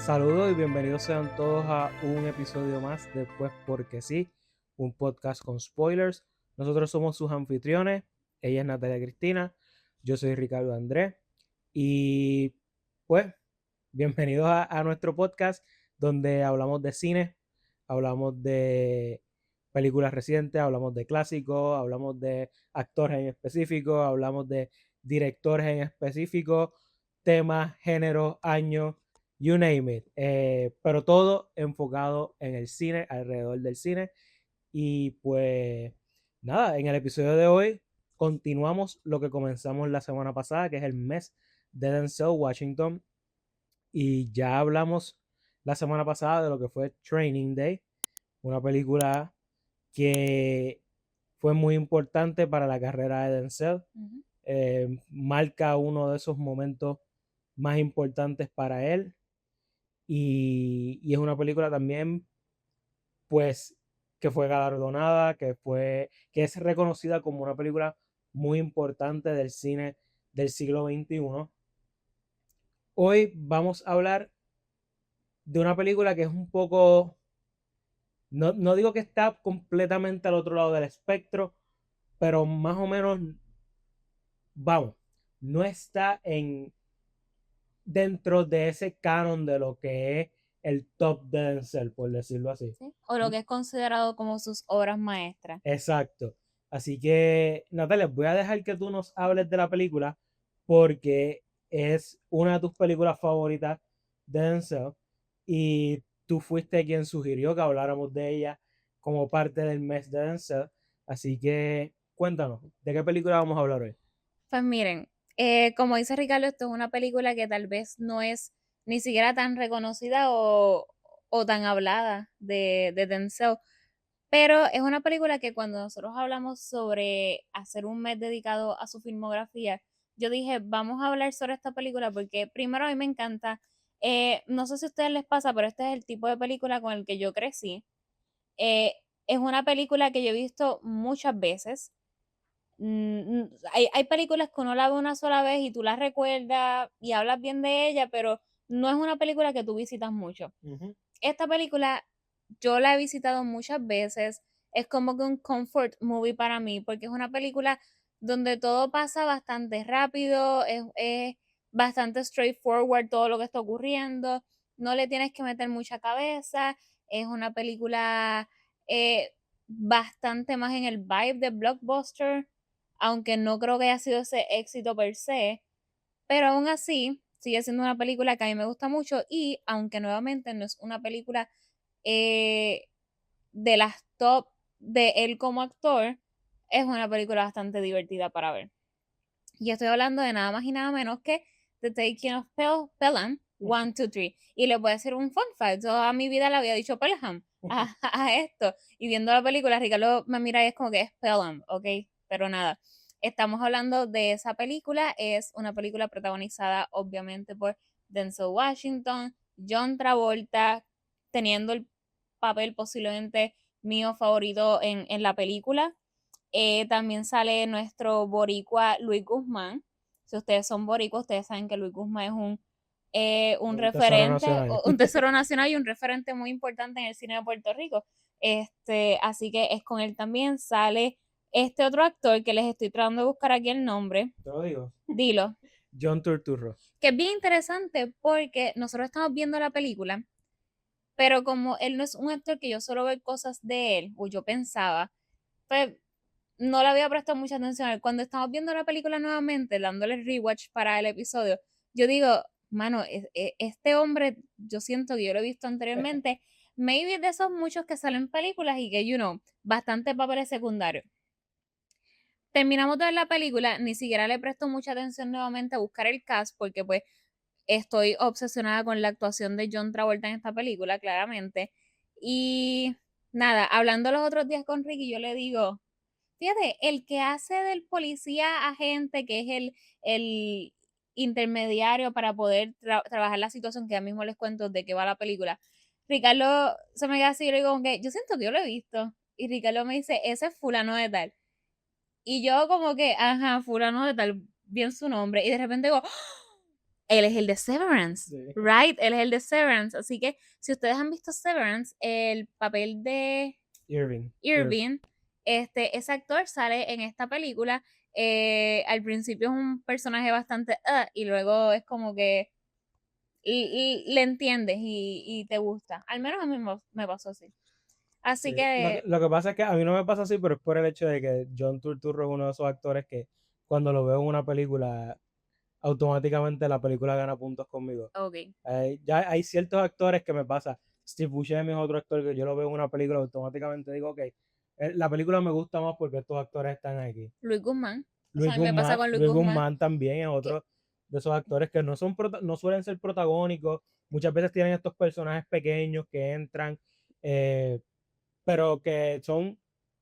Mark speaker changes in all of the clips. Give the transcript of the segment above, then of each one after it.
Speaker 1: Saludos y bienvenidos sean todos a un episodio más de Pues Porque Sí, un podcast con spoilers. Nosotros somos sus anfitriones, ella es Natalia Cristina, yo soy Ricardo Andrés y pues bienvenidos a nuestro podcast donde hablamos de cine, hablamos de películas recientes, hablamos de clásicos, hablamos de actores en específico, hablamos de directores en específico, temas, géneros, años, you name it. Pero todo enfocado en el cine, alrededor del cine. Y pues nada, en el episodio de hoy continuamos lo que comenzamos la semana pasada, que es el mes de Denzel Washington. Y ya hablamos la semana pasada de lo que fue Training Day, una película que fue muy importante para la carrera de Denzel. Marca uno de esos momentos más importantes para él. Y es una película también, pues, que fue galardonada, que es reconocida como una película muy importante del cine del siglo XXI. Hoy vamos a hablar de una película que es un poco, no digo que está completamente al otro lado del espectro, pero más o menos, vamos, no está dentro de ese canon de lo que es el top de Denzel, por decirlo así.
Speaker 2: ¿Sí? O lo que es considerado como sus obras maestras.
Speaker 1: Exacto. Así que, Natalia, voy a dejar que tú nos hables de la película porque es una de tus películas favoritas de Denzel y tú fuiste quien sugirió que habláramos de ella como parte del mes de Denzel. Así que cuéntanos, ¿de qué película vamos a hablar hoy?
Speaker 2: Pues miren, como dice Ricardo, esto es una película que tal vez no es ni siquiera tan reconocida o tan hablada de Denzel, pero es una película que cuando nosotros hablamos sobre hacer un mes dedicado a su filmografía, yo dije, vamos a hablar sobre esta película porque primero a mí me encanta, no sé si a ustedes les pasa, pero este es el tipo de película con el que yo crecí. Eh, es una película que yo he visto muchas veces. Hay películas que uno la ve una sola vez y tú la recuerdas y hablas bien de ella, pero no es una película que tú visitas mucho.
Speaker 1: Ujú.
Speaker 2: Esta película yo la he visitado muchas veces, es como que un comfort movie para mí, porque es una película donde todo pasa bastante rápido, es bastante straightforward todo lo que está ocurriendo, no le tienes que meter mucha cabeza, es una película eh, bastante más en el vibe de Blockbuster, aunque no creo que haya sido ese éxito per se, pero aún así sigue siendo una película que a mí me gusta mucho y aunque nuevamente no es una película eh, de las top de él como actor, es una película bastante divertida para ver. Y estoy hablando de nada más y nada menos que The Taking of Pelham 1, 2, 3. Y les voy a decir un fun fact. Toda mi vida le había dicho Pelham a esto. Y viendo la película, Ricardo me mira y es como que es Pelham, ¿ok? Pero nada. Estamos hablando de esa película. Es una película protagonizada obviamente por Denzel Washington, John Travolta, teniendo el papel posiblemente mío favorito en la película. También sale nuestro boricua Luis Guzmán. Si ustedes son boricuas, ustedes saben que Luis Guzmán es un
Speaker 1: Un tesoro
Speaker 2: referente,
Speaker 1: nacional.
Speaker 2: un tesoro nacional y un referente muy importante en el cine de Puerto Rico. Así que es con él también. Sale este otro actor que les estoy tratando de buscar aquí el nombre.
Speaker 1: Te lo digo.
Speaker 2: Dilo.
Speaker 1: John Turturro.
Speaker 2: Que es bien interesante porque nosotros estamos viendo la película, pero como él no es un actor que yo suelo ver cosas de él, o yo pensaba, pues no le había prestado mucha atención. Cuando estamos viendo la película nuevamente, dándole rewatch para el episodio, yo digo, mano, este hombre, yo siento que yo lo he visto anteriormente, maybe es de esos muchos que salen en películas y que, bastante papeles secundarios. Terminamos de ver la película, ni siquiera le presto mucha atención nuevamente a buscar el cast, porque pues estoy obsesionada con la actuación de John Travolta en esta película, claramente. Y nada, hablando los otros días con Ricky, yo le digo, fíjate, el que hace del policía agente, que es el intermediario para poder trabajar la situación, que ya mismo les cuento de qué va la película. Ricardo se me queda así y le digo, que yo siento que yo lo he visto. Y Ricardo me dice, ese es fulano de tal. Y yo como que, ajá, fulano de tal, bien su nombre. Y de repente digo, ¡ah! Él es el de Severance,
Speaker 1: Sí.
Speaker 2: right? Él es el de Severance. Así que si ustedes han visto Severance, el papel de Irving, ese actor sale en esta película. Al principio es un personaje bastante y luego es como que le entiendes y te gusta. Al menos a mí me pasó así. Así
Speaker 1: Sí.
Speaker 2: que,
Speaker 1: Lo que pasa es que a mí no me pasa así, pero es por el hecho de que John Turturro es uno de esos actores que cuando lo veo en una película, automáticamente la película gana puntos conmigo.
Speaker 2: ok.
Speaker 1: Ya hay ciertos actores que me pasa. Steve Buscemi es otro actor que yo lo veo en una película, automáticamente digo, ok, la película me gusta más porque estos actores están aquí.
Speaker 2: Luis Guzmán. Eso a mí me pasa con Luis
Speaker 1: Luis
Speaker 2: Guzmán.
Speaker 1: Guzmán también es
Speaker 2: Que,
Speaker 1: otro de esos actores que no suelen ser protagónicos, muchas veces tienen estos personajes pequeños que entran, eh, pero que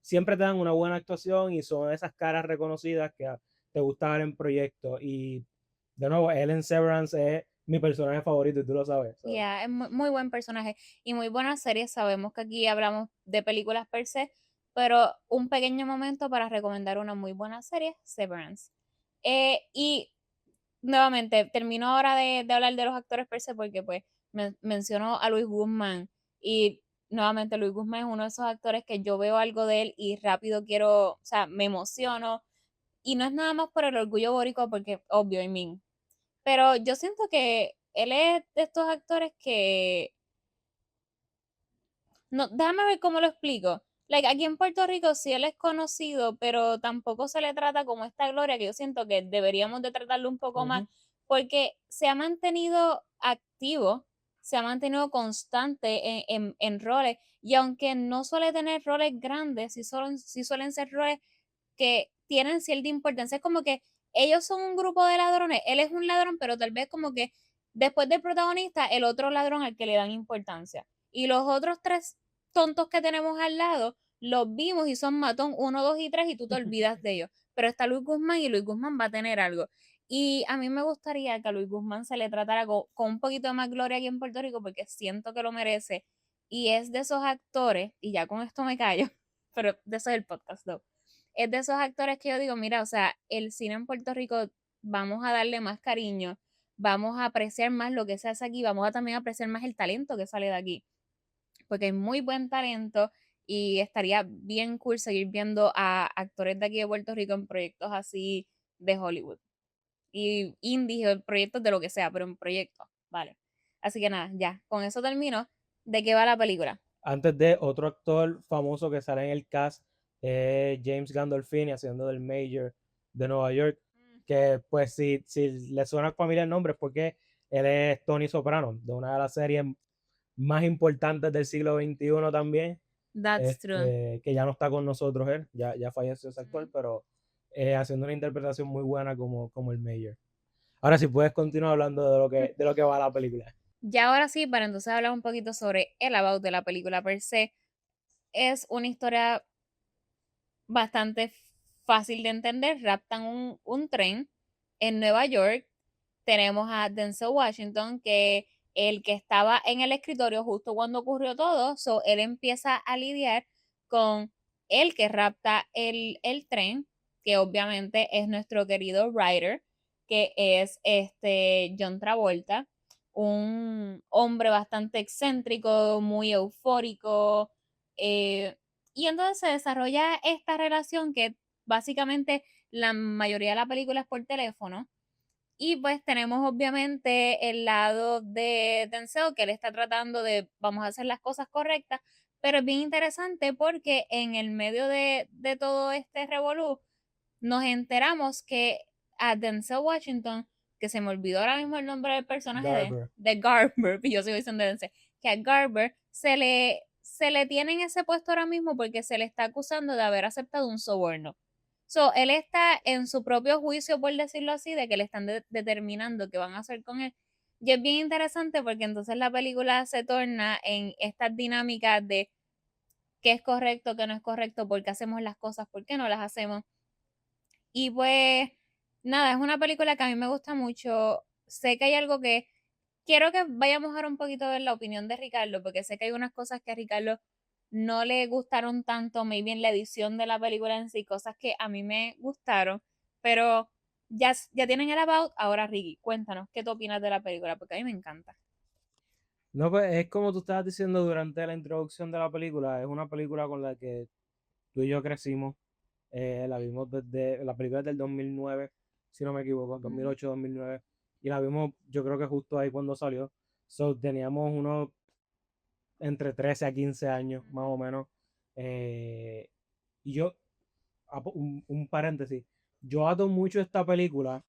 Speaker 1: siempre te dan una buena actuación y son esas caras reconocidas que te gusta ver en proyectos. Y de nuevo, él en Severance es mi personaje favorito y tú lo sabes.
Speaker 2: es muy buen personaje y muy buena serie. Sabemos que aquí hablamos de películas per se, pero un pequeño momento para recomendar una muy buena serie, Severance. Y nuevamente, termino ahora de hablar de los actores per se porque pues mencionó a Luis Guzmán y nuevamente Luis Guzmán es uno de esos actores que yo veo algo de él y rápido quiero, o sea, me emociono y no es nada más por el orgullo boricua porque obvio, I mean, pero yo siento que él es de estos actores que no, déjame ver cómo lo explico. Like, aquí en Puerto Rico sí él es conocido, pero tampoco se le trata como esta gloria que yo siento que deberíamos de tratarlo un poco más,
Speaker 1: Uh-huh.
Speaker 2: porque se ha mantenido activo, se ha mantenido constante en roles, y aunque no suele tener roles grandes, sí suelen ser roles que tienen cierta importancia. Es como que ellos son un grupo de ladrones, él es un ladrón, pero tal vez como que después del protagonista, el otro ladrón al que le dan importancia. Y los otros tres tontos que tenemos al lado, los vimos y son matón 1, 2 y 3 y tú te olvidas de ellos. Pero está Luis Guzmán y Luis Guzmán va a tener algo. Y a mí me gustaría que a Luis Guzmán se le tratara con un poquito de más gloria aquí en Puerto Rico porque siento que lo merece. Y es de esos actores, y ya con esto me callo, pero de eso es el podcast, ¿no? Es de esos actores que yo digo, mira, o sea, el cine en Puerto Rico vamos a darle más cariño, vamos a apreciar más lo que se hace aquí, vamos a también apreciar más el talento que sale de aquí porque hay muy buen talento y estaría bien cool seguir viendo a actores de aquí de Puerto Rico en proyectos así de Hollywood. Y indies, proyectos de lo que sea, pero en proyectos, vale. Así que nada, ya, con eso termino. ¿De qué va la película?
Speaker 1: Antes de otro actor famoso que sale en el cast, James Gandolfini haciendo del Mayor de Nueva York, que pues si le suena familiar el nombre es porque él es Tony Soprano, de una de las series más importantes del siglo XXI también,
Speaker 2: That's true.
Speaker 1: que ya no está con nosotros él, ya falleció ese actor, pero haciendo una interpretación muy buena como el Mayor. Ahora sí puedes continuar hablando de lo que va la película.
Speaker 2: Ya ahora sí, para entonces hablar un poquito sobre el about de la película per se, es una historia bastante fácil de entender. Raptan un tren en Nueva York. Tenemos a Denzel Washington, que el que estaba en el escritorio justo cuando ocurrió todo, so él empieza a lidiar con el que rapta el tren, que obviamente es nuestro querido Ryder, que es John Travolta, un hombre bastante excéntrico, muy eufórico, y entonces se desarrolla esta relación que básicamente la mayoría de la película es por teléfono. Y pues tenemos obviamente el lado de Denzel, que él está tratando de vamos a hacer las cosas correctas, pero es bien interesante porque en el medio de todo este revolú nos enteramos que a Denzel Washington, que se me olvidó ahora mismo el nombre del personaje
Speaker 1: Garber.
Speaker 2: de Garber, y yo sigo diciendo Denzel, que a Garber se le tiene en ese puesto ahora mismo porque se le está acusando de haber aceptado un soborno. So, él está en su propio juicio, por decirlo así, de que le están determinando qué van a hacer con él. Y es bien interesante porque entonces la película se torna en estas dinámicas de qué es correcto, qué no es correcto, por qué hacemos las cosas, por qué no las hacemos. Y pues, nada, es una película que a mí me gusta mucho. Sé que hay algo que quiero que vayamos ahora un poquito a ver la opinión de Ricardo, porque sé que hay unas cosas que a Ricardo no le gustaron tanto, maybe en la edición de la película en sí, cosas que a mí me gustaron, pero ya tienen el about, ahora Ricky, cuéntanos, ¿qué tú opinas de la película? Porque a mí me encanta.
Speaker 1: No, pues es como tú estabas diciendo durante la introducción de la película, es una película con la que tú y yo crecimos, la vimos desde, la película es del 2009, si no me equivoco, 2008, 2009, y la vimos yo creo que justo ahí cuando salió, so teníamos unos entre 13 a 15 años, más o menos, y yo, un paréntesis, yo ato mucho esta película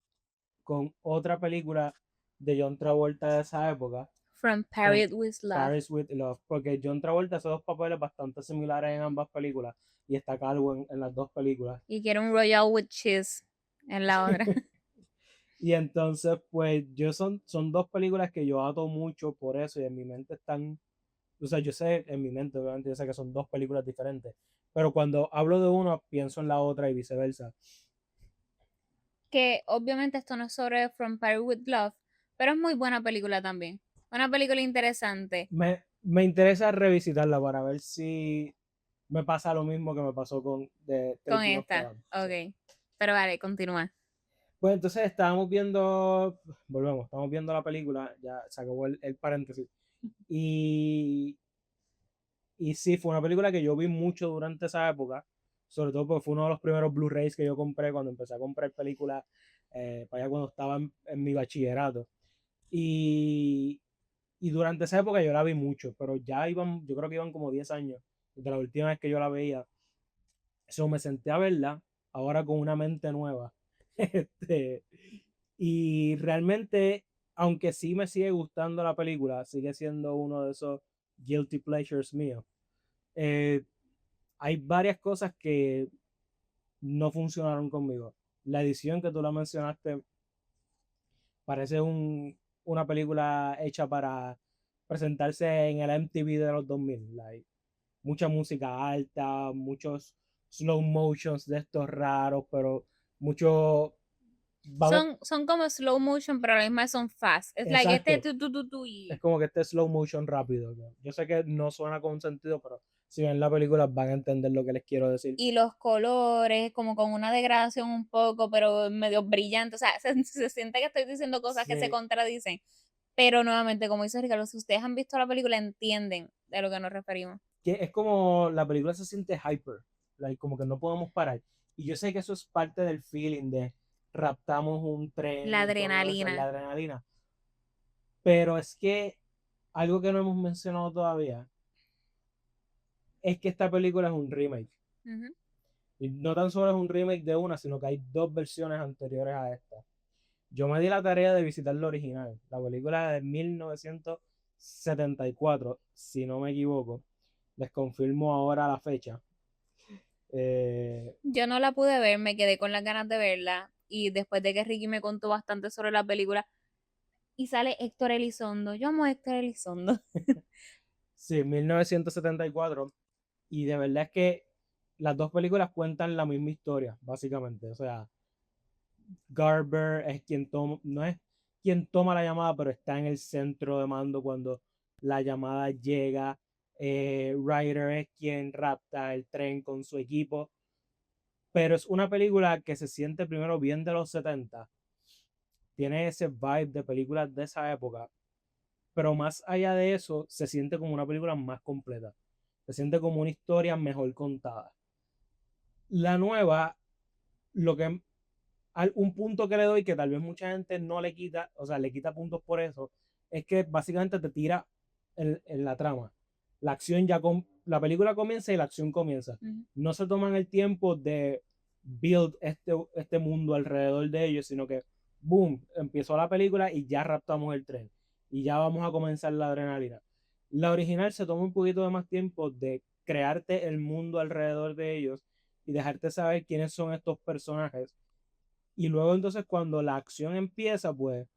Speaker 1: con otra película de John Travolta de esa época,
Speaker 2: From
Speaker 1: con
Speaker 2: Paris with Love.
Speaker 1: Paris with Love, porque John Travolta hace dos papeles bastante similares en ambas películas y está calvo en las dos películas.
Speaker 2: Y quiero un Royal with Cheese en la otra.
Speaker 1: Y entonces, pues, son dos películas que yo ato mucho por eso y en mi mente están, o sea, yo sé en mi mente, obviamente, yo sé que son dos películas diferentes, pero cuando hablo de una, pienso en la otra y viceversa.
Speaker 2: Que obviamente esto no es sobre From Paris with Love, pero es muy buena película también. Una película interesante
Speaker 1: Me interesa revisitarla para ver si me pasa lo mismo que me pasó con The
Speaker 2: con
Speaker 1: Taking of
Speaker 2: esta.
Speaker 1: Pelham. Sí.
Speaker 2: Ok. Pero vale, continúa.
Speaker 1: Pues entonces estábamos viendo, volvemos, estamos viendo la película, ya se acabó el paréntesis. Y, y sí, fue una película que yo vi mucho durante esa época, sobre todo porque fue uno de los primeros Blu-rays que yo compré cuando empecé a comprar películas, para allá cuando estaba en mi bachillerato. Y, y durante esa época yo la vi mucho, pero ya iban, yo creo que iban como 10 años desde la última vez que yo la veía. Eso me senté a verla, ahora con una mente nueva. Este, y realmente, aunque sí me sigue gustando la película, sigue siendo uno de esos guilty pleasures míos. Eh, Hay varias cosas que no funcionaron conmigo. La edición que tú la mencionaste parece una película hecha para presentarse en el MTV de los 2000. Like, mucha música alta, muchos slow motions de estos raros, pero mucho... Vamos,
Speaker 2: Son como slow motion, pero a la misma vez son fast. Es like este
Speaker 1: exacto.
Speaker 2: tu
Speaker 1: Es
Speaker 2: y
Speaker 1: como que este slow motion rápido. ¿No? Yo sé que no suena con sentido, pero si ven la película van a entender lo que les quiero decir.
Speaker 2: y los colores, como con una degradación un poco, pero medio brillante. O sea, se siente que estoy diciendo cosas que se
Speaker 1: Sí,
Speaker 2: contradicen. Pero nuevamente, como dice Ricardo, si ustedes han visto la película, entienden de lo que nos referimos.
Speaker 1: que es como la película se siente hyper, like, como que no podemos parar. Y yo sé que eso es parte del feeling de raptamos un tren
Speaker 2: La
Speaker 1: y todo eso, la
Speaker 2: adrenalina.
Speaker 1: adrenalina. Pero es que algo que no hemos mencionado todavía es que esta película es un remake.
Speaker 2: Ujú.
Speaker 1: Y no tan solo es un remake de una, sino que hay dos versiones anteriores a esta. Yo me di la tarea de visitar la original, la película de 1974, si no me equivoco. Les confirmo ahora la fecha. Eh,
Speaker 2: Yo no la pude ver, me quedé con las ganas de verla. Y después de que Ricky me contó bastante sobre la película, y sale Héctor Elizondo. Yo amo a Héctor Elizondo.
Speaker 1: sí, 1974. Y de verdad es que las dos películas cuentan la misma historia, básicamente. O sea, Garber es quien toma, no es quien toma la llamada, pero está en el centro de mando cuando la llamada llega. Ryder es quien rapta el tren con su equipo. Pero es una película que se siente primero bien de los 70. Tiene ese vibe de películas de esa época. Pero más allá de eso, se siente como una película más completa. Se siente como una historia mejor contada. La nueva, lo que un punto que le doy que tal vez mucha gente no le quita, o sea, le quita puntos por eso, es que básicamente te tira en la trama. La acción ya la película comienza y la acción comienza.
Speaker 2: Ujú.
Speaker 1: No se toman el tiempo de build este mundo alrededor de ellos, sino que boom, empezó la película y ya raptamos el tren y ya vamos a comenzar la adrenalina. La original se toma un poquito de más tiempo de crearte el mundo alrededor de ellos y dejarte saber quiénes son estos personajes. Y luego entonces cuando la acción empieza, pues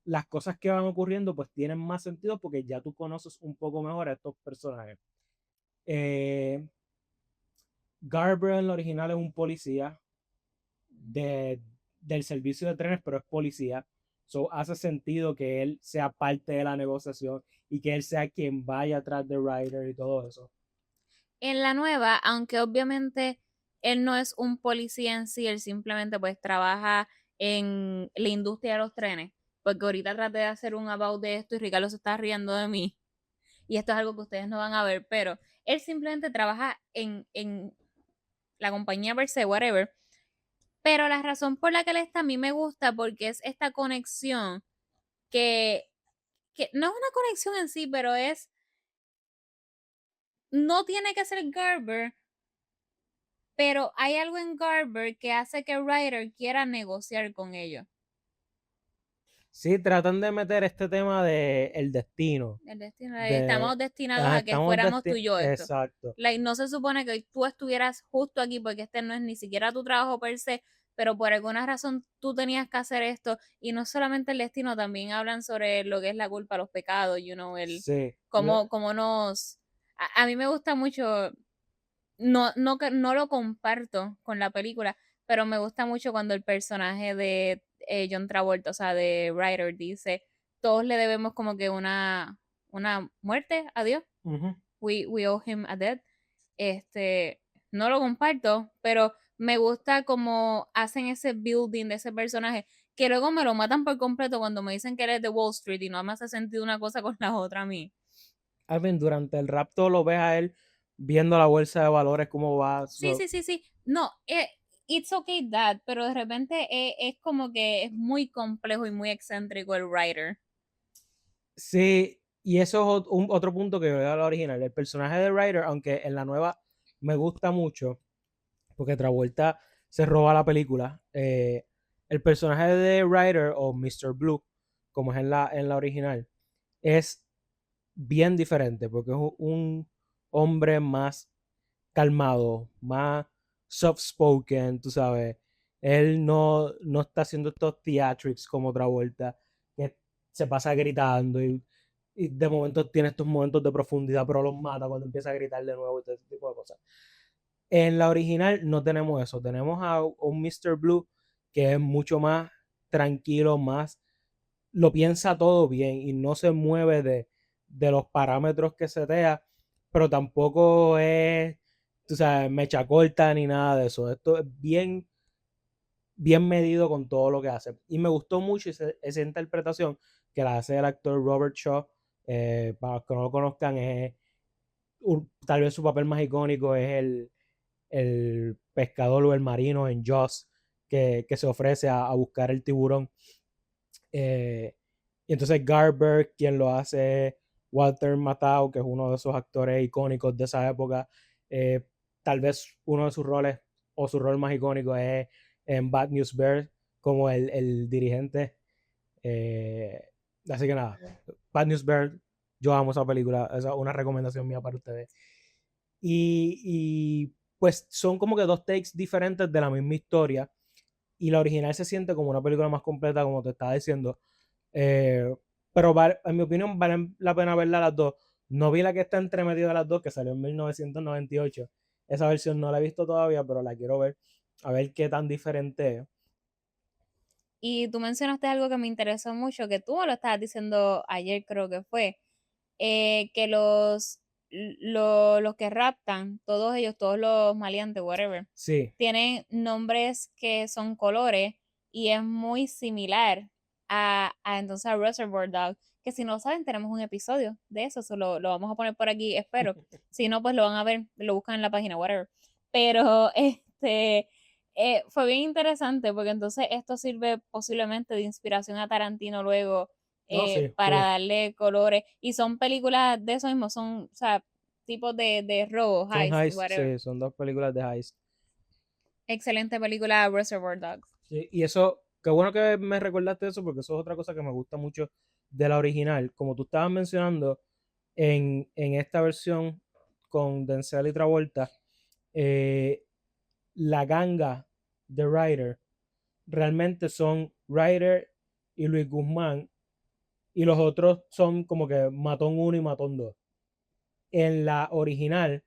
Speaker 1: las cosas que van ocurriendo pues tienen más sentido porque ya tú conoces un poco mejor a estos personajes. Eh, Garber en la original es un policía de, del servicio de trenes, pero es policía. So hace sentido que él sea parte de la negociación y que él sea quien vaya atrás de Ryder y todo eso.
Speaker 2: En la nueva, aunque obviamente él no es un policía en sí, él simplemente pues trabaja en la industria de los trenes, porque ahorita traté de hacer un about de esto y Ricardo se está riendo de mí, y esto es algo que ustedes no van a ver, pero él simplemente trabaja en la compañía per se, whatever, pero la razón por la que él está a mí me gusta porque es esta conexión que, que no es una conexión en sí, pero es, no tiene que ser Garber, pero hay algo en Garber que hace que Ryder quiera negociar con ellos.
Speaker 1: Sí, tratan de meter este tema de el destino,
Speaker 2: El destino,
Speaker 1: de
Speaker 2: estamos destinados a que
Speaker 1: estamos
Speaker 2: fuéramos tú y yo esto.
Speaker 1: exacto.
Speaker 2: Like, no se supone que tú estuvieras justo aquí porque este no es ni siquiera tu trabajo per se, pero por alguna razón tú tenías que hacer esto. Y no solamente el destino, también hablan sobre lo que es la culpa, los pecados, el
Speaker 1: Sí.
Speaker 2: cómo nos... A mí me gusta mucho, no lo comparto con la película, pero me gusta mucho cuando el personaje de John Travolta, o sea, de Ryder, dice, todos le debemos como que una muerte a Dios.
Speaker 1: Ujú.
Speaker 2: We owe him a death. Este, no lo comparto, pero me gusta como hacen ese building de ese personaje, que luego me lo matan por completo cuando me dicen que eres de Wall Street y no me hace sentido una cosa con la otra a mí.
Speaker 1: Alvin, durante el rapto lo ves a él viendo la bolsa de valores, cómo va.
Speaker 2: Sí, sí, sí, sí. No, it's okay that, pero de repente es como que es muy complejo y muy excéntrico el writer.
Speaker 1: Sí, y eso es otro punto que veo a la original. El personaje de Ryder, aunque en la nueva me gusta mucho, porque Travolta se roba la película, el personaje de Ryder o Mr. Blue, como es en la original, es bien diferente, porque es un hombre más calmado, más soft spoken, tú sabes. Él no está haciendo estos theatrics como Travolta, que se pasa gritando y de momento tiene estos momentos de profundidad, pero los mata cuando empieza a gritar de nuevo y todo ese tipo de cosas. En la original no tenemos eso, tenemos a un Mr. Blue que es mucho más tranquilo, más lo piensa todo bien y no se mueve de los parámetros que setea, pero tampoco es, tú sabes, mecha corta ni nada de eso. Esto es bien medido con todo lo que hace. Y me gustó mucho esa interpretación que la hace el actor Robert Shaw. Para los que no lo conozcan, tal vez su papel más icónico es el pescador o el marino en Jaws que se ofrece a buscar el tiburón. Y entonces Garber, quien lo hace, Walter Matthau, que es uno de esos actores icónicos de esa época. Eh, Tal vez uno de sus roles o su rol más icónico es en Bad News Bears como el dirigente. Eh, Así que nada, Bad News Bears, yo amo esa película, esa es una recomendación mía para ustedes. Y pues son como que dos takes diferentes de la misma historia y la original se siente como una película más completa, como te estaba diciendo. Eh, pero en mi opinión valen la pena verla las dos. No vi la que está entre medio de las dos, que salió en 1998. Esa versión no la he visto todavía, pero la quiero ver. A ver qué tan diferente es.
Speaker 2: Y tú mencionaste algo que me interesó mucho, que tú me lo estabas diciendo ayer, creo que fue, que los que raptan, todos ellos, todos los maleantes, whatever,
Speaker 1: Sí.
Speaker 2: tienen nombres que son colores y es muy similar a entonces a Reservoir Dogs, que si no lo saben tenemos un episodio de eso, lo vamos a poner por aquí, espero. Si no, pues lo van a ver, lo buscan en la página, whatever. Pero fue bien interesante porque entonces esto sirve posiblemente de inspiración a Tarantino luego
Speaker 1: No, sí,
Speaker 2: para
Speaker 1: full.
Speaker 2: darle colores. Y son películas de eso mismo, son, o sea, tipos de robo,
Speaker 1: Son
Speaker 2: heist,
Speaker 1: heist,
Speaker 2: whatever.
Speaker 1: sí, son dos películas de heist.
Speaker 2: Excelente película Reservoir Dogs.
Speaker 1: Sí, y eso, qué bueno que me recordaste eso, porque eso es otra cosa que me gusta mucho de la original. Como tú estabas mencionando, en esta versión con Denzel y Travolta, eh, la ganga de Ryder realmente son Ryder y Luis Guzmán, y los otros son como que Matón uno y Matón 2. En la original,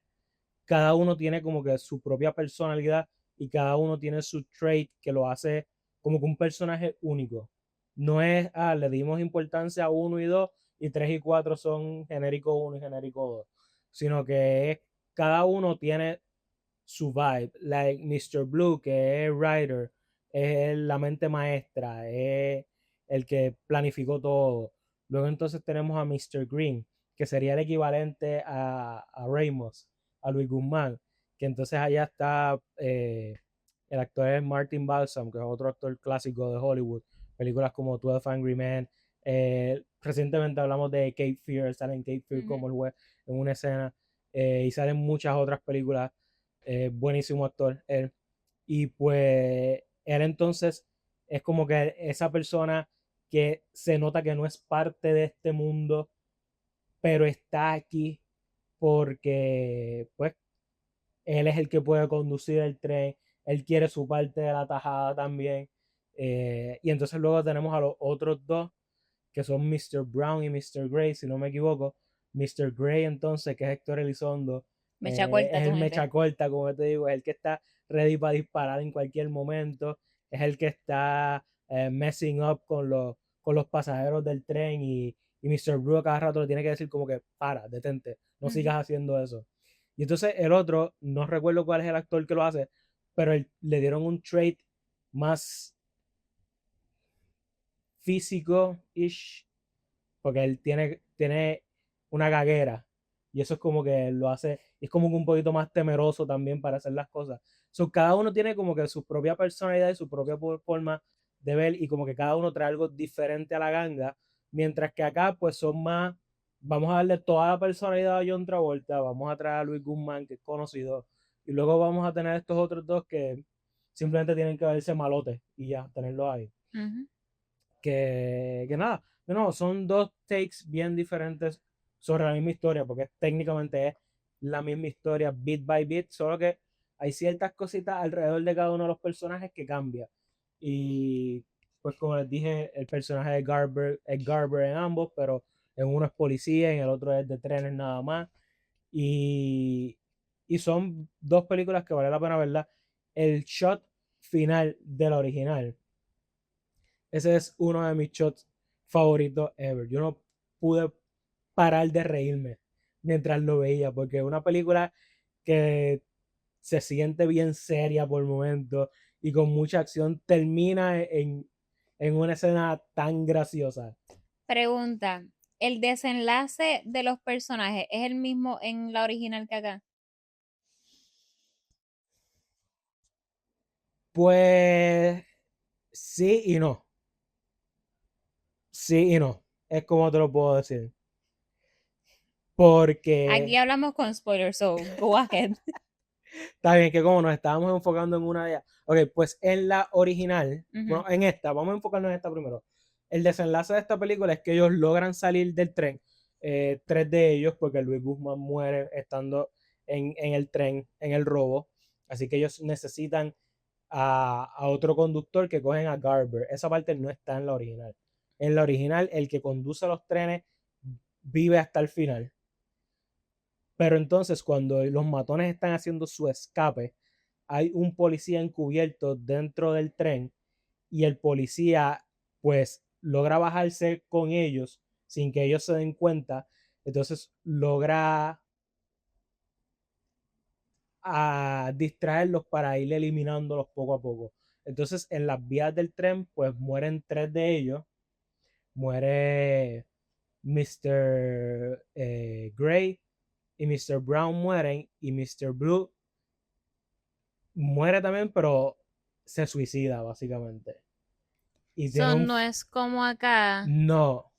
Speaker 1: cada uno tiene como que su propia personalidad y cada uno tiene su trait que lo hace como que un personaje único. No es, le dimos importancia a uno y dos y tres y cuatro son genérico uno y genérico dos, sino que cada uno tiene su vibe. Like Mr. Blue, que es Ryder, es la mente maestra, es el que planificó todo. Luego entonces tenemos a Mr. Green, que sería el equivalente a Ramos, a Luis Guzmán, que entonces allá está el actor es Martin Balsam, que es otro actor clásico de Hollywood, películas como 12 Angry Men. Recientemente hablamos de Cape Fear, sale en Cape Fear como el juez en una escena, y salen muchas otras películas. Buenísimo actor él. Y pues él entonces es como que esa persona que se nota que no es parte de este mundo, pero está aquí porque pues él es el que puede conducir el tren, él quiere su parte de la tajada también. Y entonces luego tenemos a los otros dos, que son Mr. Brown y Mr. Gray, si no me equivoco. Mr. Gray entonces, que es Héctor Elizondo,
Speaker 2: Mecha corta,
Speaker 1: es
Speaker 2: tú
Speaker 1: el
Speaker 2: me crees.
Speaker 1: mecha corta, como te digo, es el que está ready para disparar en cualquier momento, es el que está messing up con los pasajeros del tren y Mr. Blue a cada rato le tiene que decir como que para, detente, no sigas haciendo eso. Y entonces el otro, no recuerdo cuál es el actor que lo hace, pero le dieron un trait más físico-ish, porque él tiene una gaguera y eso es como que lo hace, es como que un poquito más temeroso también para hacer las cosas. So, cada uno tiene como que su propia personalidad y su propia forma de ver y como que cada uno trae algo diferente a la ganga, mientras que acá pues son más, vamos a darle toda la personalidad a John Travolta, vamos a traer a Luis Guzmán, que es conocido, y luego vamos a tener estos otros dos que simplemente tienen que verse malotes y ya, tenerlos ahí. Que nada, no, son dos takes bien diferentes sobre la misma historia, porque técnicamente es la misma historia, bit by bit, solo que hay ciertas cositas alrededor de cada uno de los personajes que cambia. Y pues como les dije, el personaje de Garber es Garber en ambos, pero en uno es policía, en el otro es de trenes nada más. Y, y son dos películas que vale la pena verla. El shot final de la original, ese es uno de mis shots favoritos ever. Yo no pude parar de reírme mientras lo veía, porque es una película que se siente bien seria por momentos y con mucha acción termina en una escena tan graciosa.
Speaker 2: Pregunta, ¿el desenlace de los personajes es el mismo en la original que acá?
Speaker 1: Pues sí y no. Sí y no. Es como te lo puedo decir.
Speaker 2: Aquí
Speaker 1: Porque
Speaker 2: hablamos con spoilers, so go ahead.
Speaker 1: está bien que como nos estábamos enfocando en una de ellas. Ok, pues en la original, bueno, en esta, vamos a enfocarnos en esta primero. El desenlace de esta película es que ellos logran salir del tren, tres de ellos, porque Luis Guzmán muere estando en el tren, en el robo. Así que ellos necesitan a otro conductor que cogen a Garber. Esa parte no está en la original. En la original, el que conduce los trenes vive hasta el final. Pero entonces, cuando los matones están haciendo su escape, hay un policía encubierto dentro del tren y el policía, pues, logra bajarse con ellos sin que ellos se den cuenta. Entonces, logra distraerlos para ir eliminándolos poco a poco. Entonces, en las vías del tren, pues mueren tres de ellos. Muere Mr. Gray y Mr. Brown mueren y Mr. Blue muere también, pero se suicida básicamente. Y tiene
Speaker 2: So,
Speaker 1: un...
Speaker 2: no es como acá
Speaker 1: No,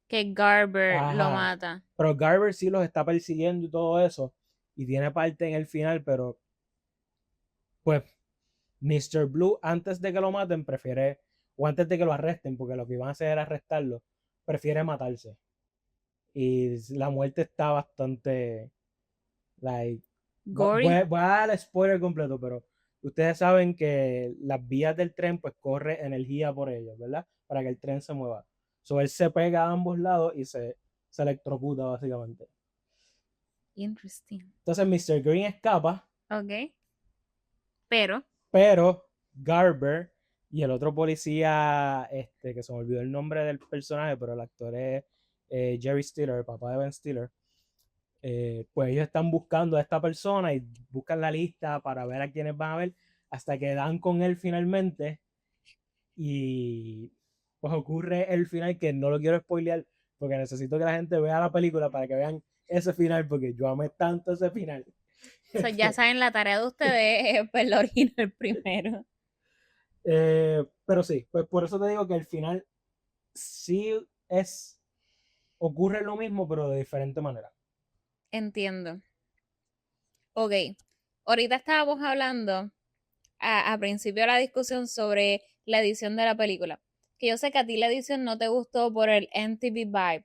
Speaker 2: que Garber lo
Speaker 1: ajá.
Speaker 2: mata.
Speaker 1: Pero Garber sí los está persiguiendo y todo eso. Y tiene parte en el final, pero pues Mr. Blue antes de que lo maten prefiere, o antes de que lo arresten, porque lo que iban a hacer era arrestarlo, prefiere matarse. Y la muerte está bastante, like,
Speaker 2: Gory.
Speaker 1: voy a dar el spoiler completo, pero ustedes saben que las vías del tren pues corre energía por ellos, ¿verdad? Para que el tren se mueva. So él se pega a ambos lados y se electrocuta básicamente.
Speaker 2: Interesting.
Speaker 1: Entonces Mr. Green escapa,
Speaker 2: Ok. Pero,
Speaker 1: pero Garber y el otro policía, que se me olvidó el nombre del personaje, pero el actor es Jerry Stiller, el papá de Ben Stiller. Pues ellos están buscando a esta persona y buscan la lista para ver a quiénes van a ver, hasta que dan con él finalmente y pues ocurre el final que no lo quiero spoilear porque necesito que la gente vea la película para que vean ese final porque yo amé tanto ese final.
Speaker 2: So, ya saben, la tarea de ustedes es ver la original primero.
Speaker 1: Pero sí, pues por eso te digo que el final sí ocurre lo mismo pero de diferente manera.
Speaker 2: Entiendo. Ok, ahorita estábamos hablando a principio de la discusión sobre la edición de la película. Que yo sé que a ti la edición no te gustó por el MTV vibe.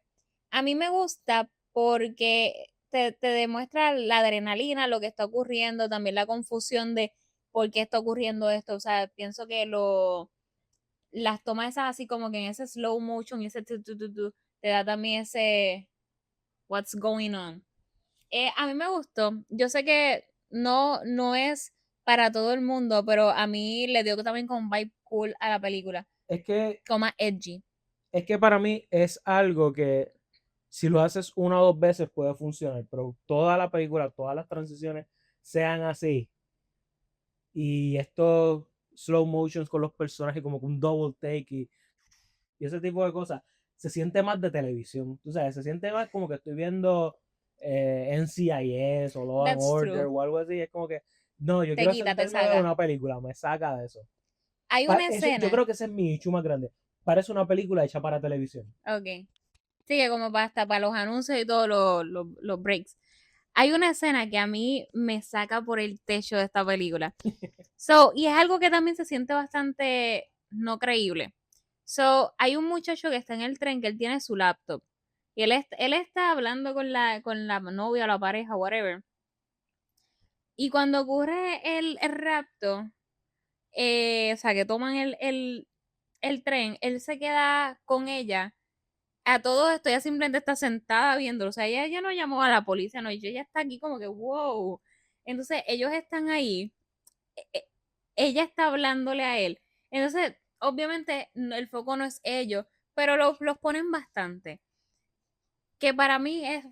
Speaker 2: A mí me gusta porque te demuestra la adrenalina, lo que está ocurriendo, también la confusión de por qué está ocurriendo esto. O sea, pienso que las tomas esas así como que en ese slow motion y ese te da también ese what's going on. A mí me gustó. Yo sé que no es para todo el mundo, pero a mí le dio también con un vibe cool a la película.
Speaker 1: Es que,
Speaker 2: Como más edgy.
Speaker 1: es que para mí es algo que si lo haces una o dos veces puede funcionar, pero toda la película, todas las transiciones sean así y estos slow motions con los personajes como que un double take y ese tipo de cosas, se siente más de televisión, tú sabes, se siente más como que estoy viendo NCIS o Law and
Speaker 2: That's
Speaker 1: Order
Speaker 2: true.
Speaker 1: o algo así, es como que, no, yo
Speaker 2: Te
Speaker 1: quiero
Speaker 2: quita, te
Speaker 1: sentarme a ver
Speaker 2: saca.
Speaker 1: una película, me saca de eso.
Speaker 2: Hay una
Speaker 1: Yo
Speaker 2: escena.
Speaker 1: creo que ese es mi issue más grande, parece una película hecha para televisión.
Speaker 2: Ok. Sí, que como para hasta para los anuncios y todos los breaks. Hay una escena que a mí me saca por el techo de esta película. So, y es algo que también se siente bastante no creíble. So, hay un muchacho que está en el tren que él tiene su laptop. Y él está hablando con la novia o la pareja, whatever. Y cuando ocurre el rapto, o sea, que toman el tren, él se queda con ella. A todo esto, ella simplemente está sentada viéndolo. O sea, ella ya no llamó a la policía, no, ella está aquí como que, wow. Entonces, ellos están ahí, e- ella está hablándole a él. Entonces, obviamente, el foco no es ellos, pero los ponen bastante. Que para mí es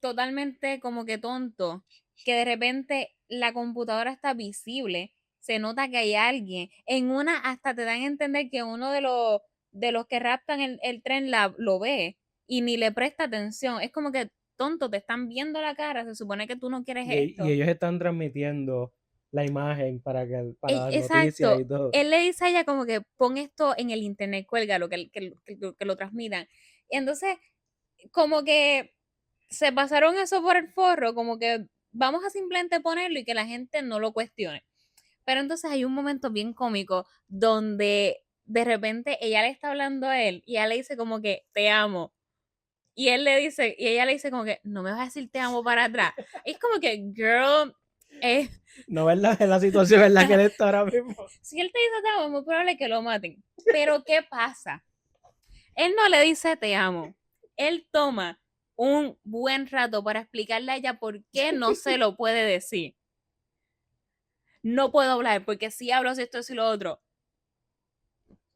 Speaker 2: totalmente como que tonto, que de repente la computadora está visible, se nota que hay alguien. En una hasta te dan a entender que uno de los que raptan el tren lo ve y ni le presta atención. Es como que tonto, te están viendo la cara, se supone que tú no quieres
Speaker 1: Y
Speaker 2: esto.
Speaker 1: ellos están transmitiendo la imagen para las noticias
Speaker 2: Exacto.
Speaker 1: y todo.
Speaker 2: Él le dice a ella como que pon esto en el internet, cuélgalo, que lo transmitan. Y entonces, como que se pasaron eso por el forro, como que vamos a simplemente ponerlo y que la gente no lo cuestione. Pero entonces hay un momento bien cómico donde de repente ella le está hablando a él y ella le dice como que te amo. Y él le dice, y ella le dice como que no me vas a decir te amo para atrás. Y es como que, girl, eh,
Speaker 1: No ves la situación en la que él está ahora mismo.
Speaker 2: si él te dice te amo, es muy probable que lo maten. Pero ¿qué pasa? Él no le dice te amo. Él toma un buen rato para explicarle a ella por qué no se lo puede decir. No puedo hablar porque si hablo si esto y lo otro.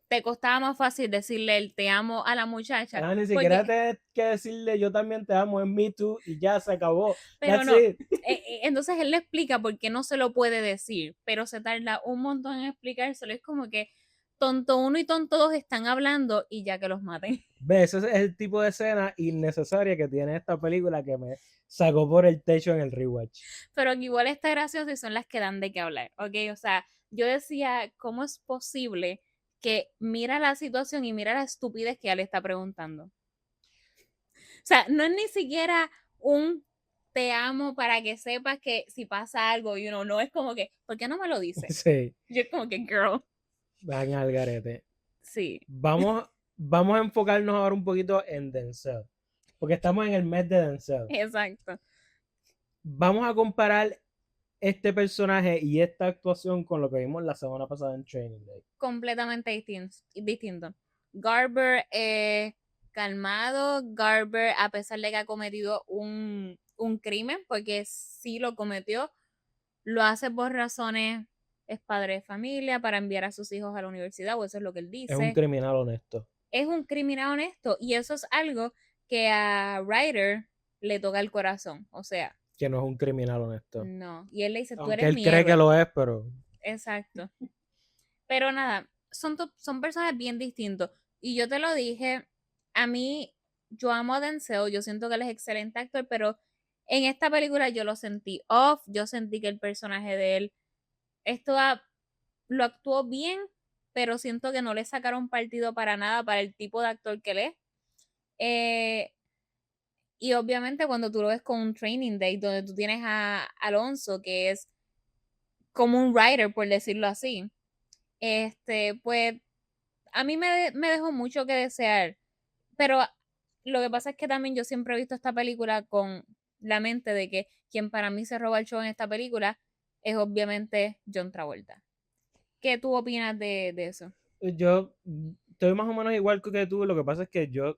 Speaker 2: Te costaba más fácil decirle el te amo a la muchacha.
Speaker 1: Ni siquiera
Speaker 2: Porque,
Speaker 1: tienes que decirle yo también te amo, es me too y ya se acabó.
Speaker 2: pero
Speaker 1: That's
Speaker 2: no.
Speaker 1: it.
Speaker 2: Entonces él le explica por qué no se lo puede decir, pero se tarda un montón en explicárselo. Es como que tonto uno y tonto dos están hablando y ya que los maten.
Speaker 1: ¿Ves? Ese es el tipo de escena innecesaria que tiene esta película que me sacó por el techo en el rewatch.
Speaker 2: Pero que igual está gracioso y son las que dan de qué hablar, ¿ok? O sea, yo decía, ¿cómo es posible que mira la situación y mira la estupidez que ella le está preguntando? O sea, no es ni siquiera un te amo para que sepas que si pasa algo, no es como que, ¿por qué no me lo dice?
Speaker 1: Sí,
Speaker 2: Yo es como que, girl,
Speaker 1: van al garete.
Speaker 2: sí,
Speaker 1: Vamos a enfocarnos ahora un poquito en Denzel, porque estamos en el mes de Denzel.
Speaker 2: exacto.
Speaker 1: Vamos a comparar este personaje y esta actuación con lo que vimos la semana pasada en Training Day.
Speaker 2: Completamente distinto. Garber calmado, Garber a pesar de que ha cometido un crimen, porque sí lo cometió, lo hace por razones, es padre de familia, para enviar a sus hijos a la universidad, o eso es lo que él
Speaker 1: Es un
Speaker 2: dice.
Speaker 1: criminal honesto,
Speaker 2: Es un criminal honesto y eso es algo que a Ryder le toca el corazón, o sea,
Speaker 1: que no es un criminal honesto.
Speaker 2: no. Y él le dice, tú
Speaker 1: Aunque
Speaker 2: eres
Speaker 1: él
Speaker 2: mi
Speaker 1: cree que
Speaker 2: héroe.
Speaker 1: lo es, pero
Speaker 2: Exacto. Pero nada, son personajes bien distintos. Y yo te lo dije, a mí, yo amo a Denzel, yo siento que él es excelente actor, pero en esta película yo lo sentí off, yo sentí que el personaje de él esto lo actuó bien, pero siento que no le sacaron partido para nada para el tipo de actor que él es. Eh, y obviamente cuando tú lo ves con un training day, donde tú tienes a Alonso, que es como un writer, por decirlo así, pues a mí me dejó mucho que desear. Pero lo que pasa es que también yo siempre he visto esta película con la mente de que quien para mí se roba el show en esta película es obviamente John Travolta. ¿Qué tú opinas de eso?
Speaker 1: Yo estoy más o menos igual que tú, lo que pasa es que yo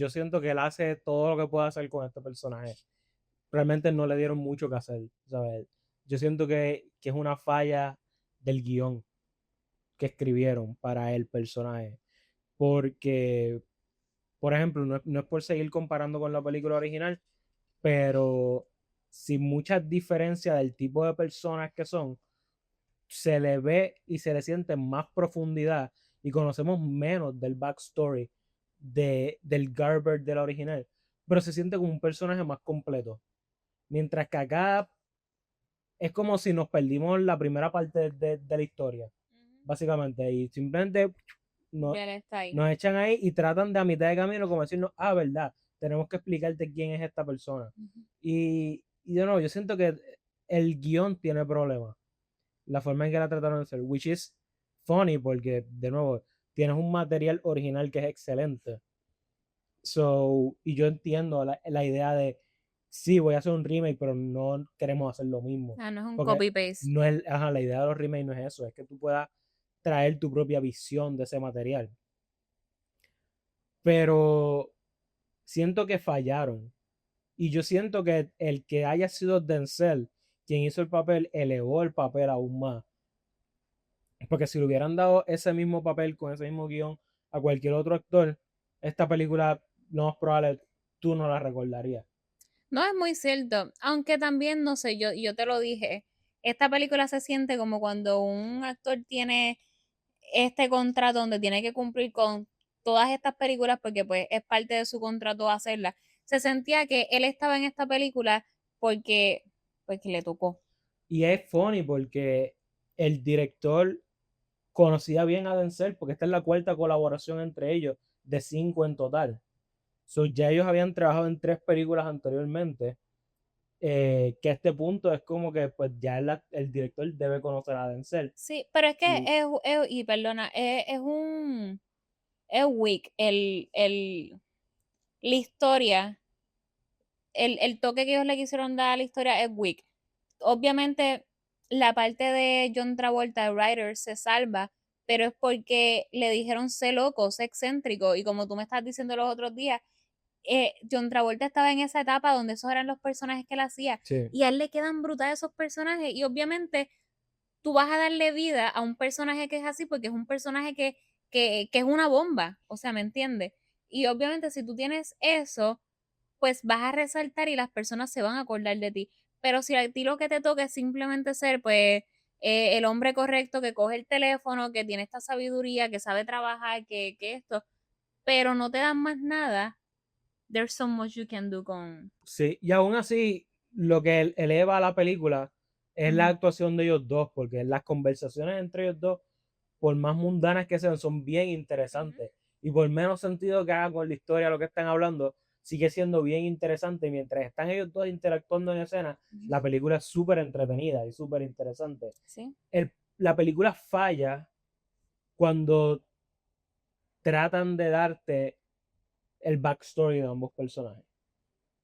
Speaker 1: siento que él hace todo lo que puede hacer con este personaje. Realmente no le dieron mucho que hacer, ¿sabes? Yo siento que es una falla del guión que escribieron para el personaje. Porque, por ejemplo, no es por seguir comparando con la película original, pero sin mucha diferencia del tipo de personas que son, se le ve y se le siente más profundidad y conocemos menos del backstory del Garber de la original, pero se siente como un personaje más completo. Mientras que acá es como si nos perdimos la primera parte de la historia, básicamente, y simplemente no,
Speaker 2: Ya él está ahí.
Speaker 1: nos echan ahí y tratan de a mitad de camino como decirnos, verdad, tenemos que explicarte quién es esta persona.
Speaker 2: Ujú.
Speaker 1: Y de nuevo, yo siento que el guión tiene problemas, la forma en que la trataron de hacer, which is funny, porque de nuevo, tienes un material original que es excelente. So, y yo entiendo la idea de, sí, voy a hacer un remake, pero no queremos hacer lo mismo.
Speaker 2: Ah, no es un
Speaker 1: Porque
Speaker 2: copy-paste.
Speaker 1: no es, ajá, la idea de los remakes no es eso, es que tú puedas traer tu propia visión de ese material. Pero siento que fallaron. Y yo siento que el que haya sido Denzel quien hizo el papel, elevó el papel aún más. Porque si le hubieran dado ese mismo papel con ese mismo guión a cualquier otro actor, esta película, no es probable, tú no la recordarías.
Speaker 2: No es muy cierto, aunque también, no sé, yo te lo dije, esta película se siente como cuando un actor tiene este contrato donde tiene que cumplir con todas estas películas porque pues es parte de su contrato hacerlas. Se sentía que él estaba en esta película porque, porque le tocó.
Speaker 1: Y es funny porque el director conocía bien a Denzel, porque esta es la cuarta colaboración entre ellos, de 5 en total. So, ya ellos habían trabajado en 3 películas anteriormente, que a este punto es como que pues ya el director debe conocer a Denzel.
Speaker 2: Sí, pero es que
Speaker 1: Y,
Speaker 2: y perdona, es weak la historia, el toque que ellos le quisieron dar a la historia es weak. Obviamente, la parte de John Travolta, Ryder, se salva, pero es porque le dijeron sé loco, sé excéntrico, y como tú me estás diciendo los otros días, John Travolta estaba en esa etapa donde esos eran los personajes que él hacía,
Speaker 1: sí.
Speaker 2: y a él le quedan brutales esos personajes, y obviamente tú vas a darle vida a un personaje que es así, porque es un personaje que es una bomba, o sea, ¿me entiendes? Y obviamente si tú tienes eso, pues vas a resaltar y las personas se van a acordar de ti. Pero si a ti lo que te toca es simplemente ser, pues, el hombre correcto que coge el teléfono, que tiene esta sabiduría, que sabe trabajar, que esto, pero no te dan más nada, there's so much you can do con...
Speaker 1: Sí, y aún así, lo que eleva a la película es la
Speaker 2: Ujú,
Speaker 1: actuación de ellos dos, porque las conversaciones entre ellos dos, por más mundanas que sean, son bien
Speaker 2: ujú.
Speaker 1: interesantes. Y por menos sentido que haga con la historia, lo que están hablando, sigue siendo bien interesante. Mientras están ellos dos interactuando en escena,
Speaker 2: Ujú.
Speaker 1: la película es súper entretenida y súper interesante.
Speaker 2: Sí.
Speaker 1: La película falla cuando tratan de darte el backstory de ambos personajes.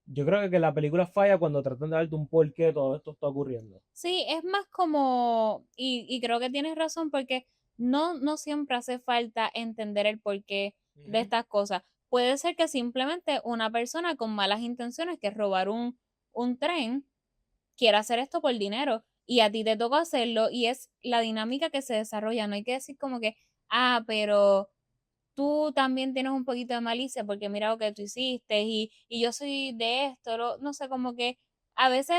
Speaker 1: Yo creo que la película falla cuando tratan de darte un porqué de todo esto está ocurriendo.
Speaker 2: Sí, es más como, y creo que tienes razón, porque no siempre hace falta entender el porqué de
Speaker 1: Ujú.
Speaker 2: estas cosas. Puede ser que simplemente una persona con malas intenciones, que es robar un tren, quiera hacer esto por dinero y a ti te toca hacerlo y es la dinámica que se desarrolla. No hay que decir como que, pero tú también tienes un poquito de malicia porque mira lo que tú hiciste y yo soy de esto, no sé, como que a veces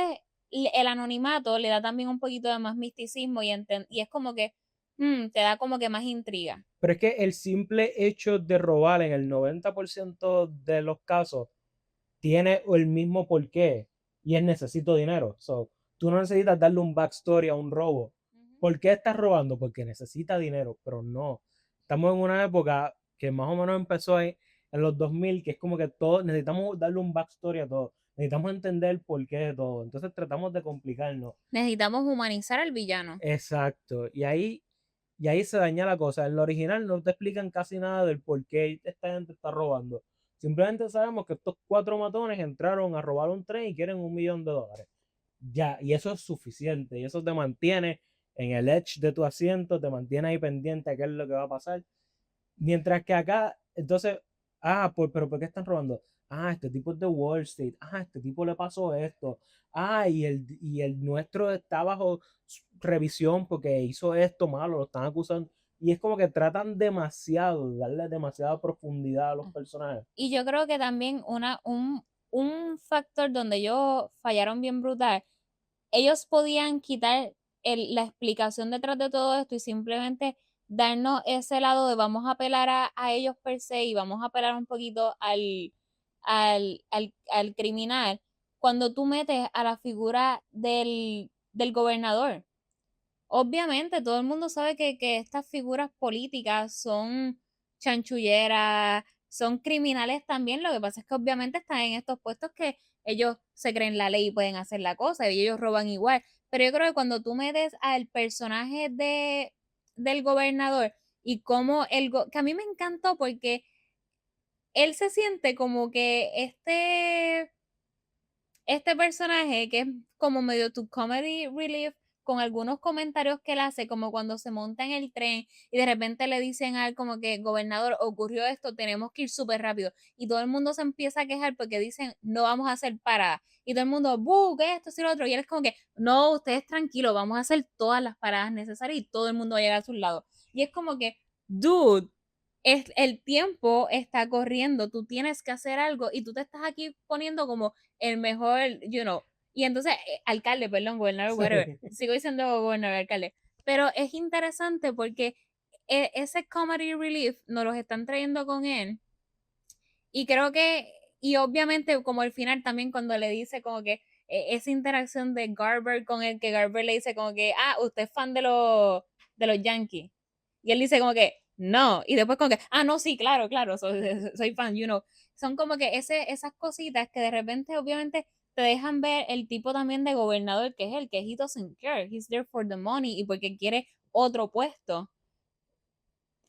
Speaker 2: el anonimato le da también un poquito de más misticismo y es como que te da como que más intriga.
Speaker 1: Pero es que el simple hecho de robar en el 90% de los casos tiene el mismo porqué y es necesito dinero. So, tú no necesitas darle un backstory a un robo. ¿Por qué estás robando? Porque necesita dinero, pero no. Estamos en una época que más o menos empezó ahí en los 2000, que es como que todo, necesitamos darle un backstory a todo. Necesitamos entender el porqué de todo. Entonces tratamos de complicarnos.
Speaker 2: Necesitamos humanizar al villano.
Speaker 1: Exacto. Y ahí se daña la cosa. En lo original no te explican casi nada del por qué esta gente está robando. Simplemente sabemos que estos 4 matones entraron a robar un tren y quieren $1 millón. Ya, y eso es suficiente. Y eso te mantiene en el edge de tu asiento, te mantiene ahí pendiente a qué es lo que va a pasar. Mientras que acá, entonces, pero ¿por qué están robando? Este tipo es de Wall Street. Este tipo le pasó esto. Y el nuestro está bajo revisión porque hizo esto malo, lo están acusando. Y es como que tratan demasiado, de darle demasiada profundidad a los personajes.
Speaker 2: Y yo creo que también un factor donde ellos fallaron bien brutal, ellos podían quitar la explicación detrás de todo esto y simplemente darnos ese lado de vamos a apelar a ellos per se y vamos a apelar un poquito al criminal, cuando tú metes a la figura del gobernador. Obviamente, todo el mundo sabe que estas figuras políticas son chanchulleras, son criminales también. Lo que pasa es que obviamente están en estos puestos que ellos se creen la ley y pueden hacer la cosa y ellos roban igual. Pero yo creo que cuando tú metes al personaje del gobernador y como que a mí me encantó porque él se siente como que este personaje que es como medio tu comedy relief con algunos comentarios que él hace, como cuando se monta en el tren y de repente le dicen a él como que, gobernador, ocurrió esto, tenemos que ir súper rápido. Y todo el mundo se empieza a quejar porque dicen, no vamos a hacer paradas. Y todo el mundo, ¡buh! ¿Qué esto? Y lo otro. Y él es como que, no, ustedes tranquilos, vamos a hacer todas las paradas necesarias y todo el mundo va a llegar a su lado. Y es como que, dude, el tiempo está corriendo, tú tienes que hacer algo y tú te estás aquí poniendo como el mejor, y entonces, alcalde, perdón, gobernador, whatever, sigo diciendo gobernador, alcalde, pero es interesante porque ese comedy relief nos los están trayendo con él y creo que, y obviamente como al final también cuando le dice como que esa interacción de Garber con él, que Garber le dice como que, usted es fan de los Yankees, y él dice como que, no, y después como que, no, sí, claro, claro, soy fan, son como que esas cositas que de repente obviamente te dejan ver el tipo también de gobernador que es el que he doesn't care, he's there for the money y porque quiere otro puesto.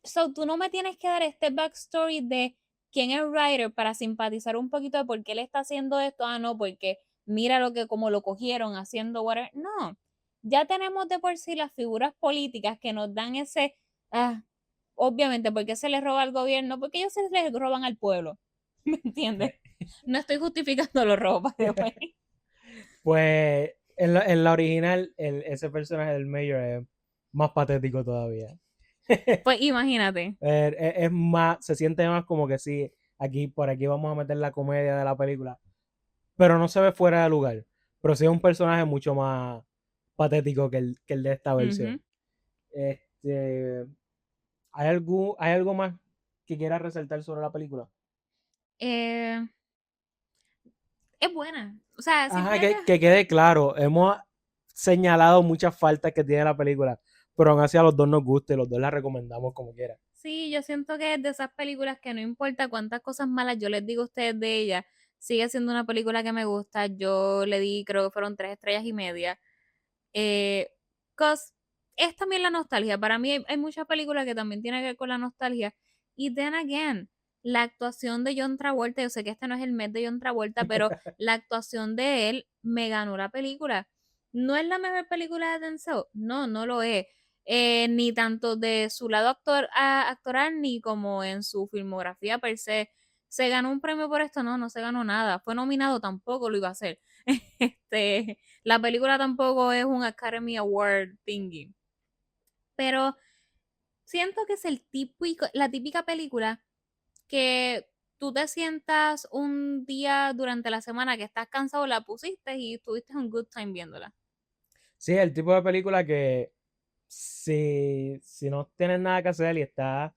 Speaker 2: So, tú no me tienes que dar este backstory de quién es Ryder para simpatizar un poquito de por qué él está haciendo esto. No, porque mira como lo cogieron haciendo whatever. No, ya tenemos de por sí las figuras políticas que nos dan ese, obviamente, porque se les roba al gobierno, porque ellos se les roban al pueblo. ¿Me entiendes? No estoy justificando los robos,
Speaker 1: Pues en la original, ese personaje del Mayor es más patético todavía.
Speaker 2: Pues imagínate.
Speaker 1: Es más, se siente más como que sí, por aquí vamos a meter la comedia de la película, pero no se ve fuera de lugar. Pero sí es un personaje mucho más patético que el de esta versión. Este, ¿hay algo más que quieras resaltar sobre la película?
Speaker 2: Eh, es buena. O sea,
Speaker 1: Ajá,
Speaker 2: simplemente
Speaker 1: que quede claro, hemos señalado muchas faltas que tiene la película, pero aún así a los dos nos gusta y los dos la recomendamos como quiera.
Speaker 2: sí, yo siento que es de esas películas que no importa cuántas cosas malas yo les digo a ustedes de ella, sigue siendo una película que me gusta. Yo le di, creo que fueron 3 estrellas y media. Eh, 'Cause es también la nostalgia. Para mí hay muchas películas que también tienen que ver con la nostalgia. Y then again, la actuación de John Travolta, yo sé que este no es el mes de John Travolta, pero la actuación de él me ganó la película. No es la mejor película de Denzel, no, no lo es. Ni tanto de su lado actoral ni como en su filmografía per se. ¿Se ganó un premio por esto? No, no se ganó nada. Fue nominado, tampoco lo iba a hacer. La película tampoco es un Academy Award thingy. Pero siento que es la típica película que tú te sientas un día durante la semana que estás cansado, la pusiste y tuviste un good time viéndola.
Speaker 1: Sí, el tipo de película que si no tienes nada que hacer y estás